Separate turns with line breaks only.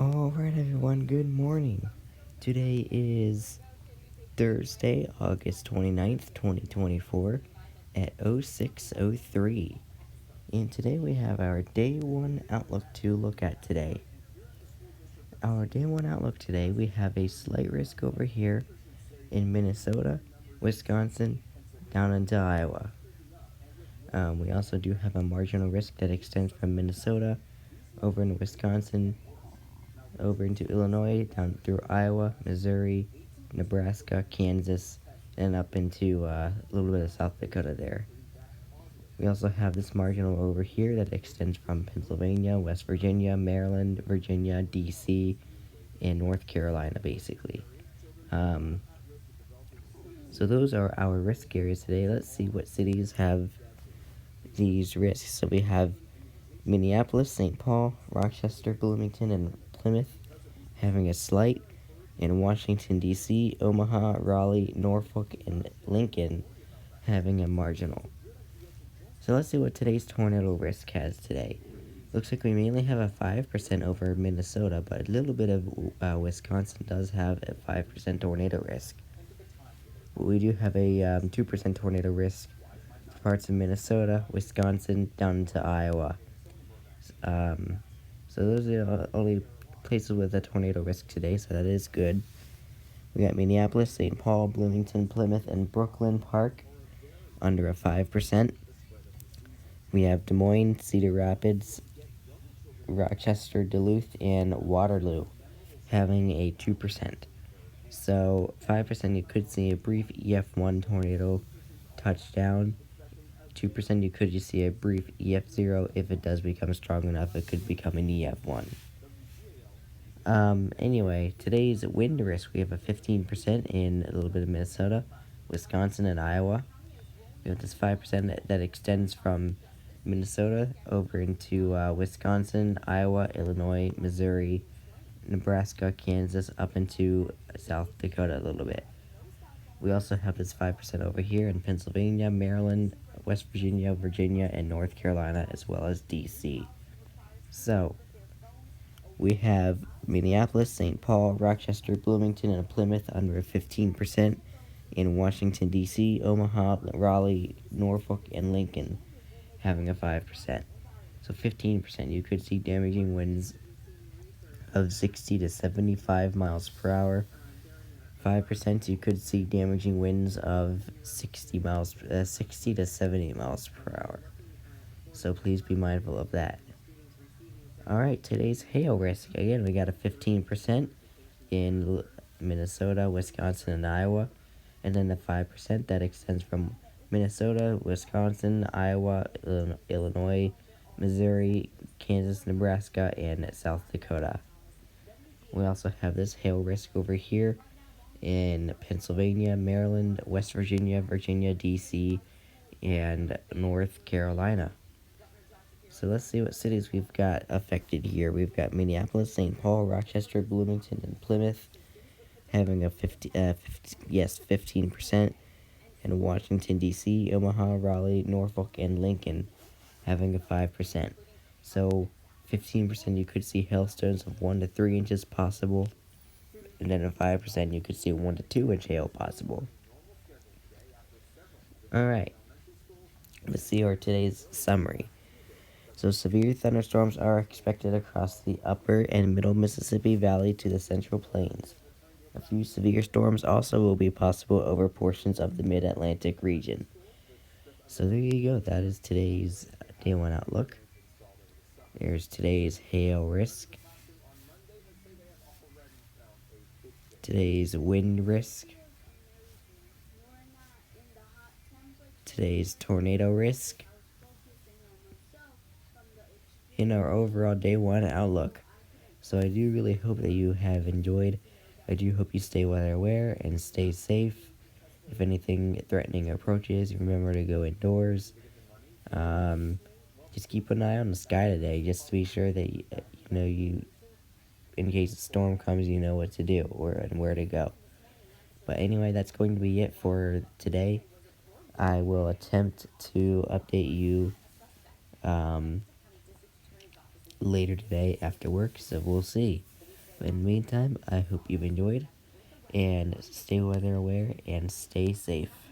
Alright everyone, good morning. Today is Thursday, August 29th, 2024 at 06:03. And today we have our Day 1 Outlook to look at today. Our Day 1 Outlook today, we have a slight risk over here in Minnesota, Wisconsin, down into Iowa. We also do have a marginal risk that extends from Minnesota over into Wisconsin, over into Illinois, down through Iowa, Missouri, Nebraska, Kansas, and up into a little bit of South Dakota there. We also have this marginal over here that extends from Pennsylvania, West Virginia, Maryland, Virginia, D.C., and North Carolina, basically. So those are our risk areas today. Let's see what cities have these risks. So we have Minneapolis, St. Paul, Rochester, Bloomington, and Plymouth having a slight, and Washington, D.C., Omaha, Raleigh, Norfolk, and Lincoln having a marginal. So let's see what today's tornado risk has today. Looks like we mainly have a 5% over Minnesota, but a little bit of Wisconsin does have a 5% tornado risk. We do have a 2% tornado risk for parts of Minnesota, Wisconsin, down into Iowa. So those are the only places with a tornado risk today, so that is good. We got Minneapolis, St. Paul, Bloomington, Plymouth, and Brooklyn Park under a 5%. We have Des Moines, Cedar Rapids, Rochester, Duluth, and Waterloo having a 2%. So 5% you could see a brief EF1 tornado touchdown. 2% you could just see a brief EF0. If it does become strong enough, it could become an EF1. Anyway, today's wind risk, we have a 15% in a little bit of Minnesota, Wisconsin, and Iowa. We have this 5% that extends from Minnesota over into Wisconsin, Iowa, Illinois, Missouri, Nebraska, Kansas, up into South Dakota a little bit. We also have this 5% over here in Pennsylvania, Maryland, West Virginia, Virginia, and North Carolina, as well as D.C. So, we have Minneapolis, St. Paul, Rochester, Bloomington, and Plymouth under 15%. In Washington, D.C., Omaha, Raleigh, Norfolk, and Lincoln having a 5%. So 15%, you could see damaging winds of 60 to 75 miles per hour. 5%, you could see damaging winds of 60 to 70 miles per hour. So please be mindful of that. Alright, today's hail risk. Again, we got a 15% in Minnesota, Wisconsin, and Iowa. And then the 5% that extends from Minnesota, Wisconsin, Iowa, Illinois, Missouri, Kansas, Nebraska, and South Dakota. We also have this hail risk over here in Pennsylvania, Maryland, West Virginia, Virginia, D.C., and North Carolina. So let's see what cities we've got affected here. We've got Minneapolis, St. Paul, Rochester, Bloomington, and Plymouth having a 15%, and Washington, D.C., Omaha, Raleigh, Norfolk, and Lincoln having a 5%. So 15% you could see hailstones of 1 to 3 inches possible, and then at 5% you could see 1 to 2 inch hail possible. Alright, let's see our today's summary. So severe thunderstorms are expected across the upper and middle Mississippi Valley to the Central Plains. A few severe storms also will be possible over portions of the mid-Atlantic region. So there you go. That is today's Day 1 Outlook. There's today's hail risk. Today's wind risk. Today's tornado risk. In our overall Day 1 Outlook. So I do really hope that you have enjoyed. I do hope you stay weather aware and stay safe. If anything threatening approaches, remember to go indoors. Just keep an eye on the sky today, just to be sure that you in case a storm comes, you know what to do and where to go. But anyway, that's going to be it for today. I will attempt to update you later today after work, so we'll see. In the meantime, I hope you've enjoyed, and stay weather aware and stay safe.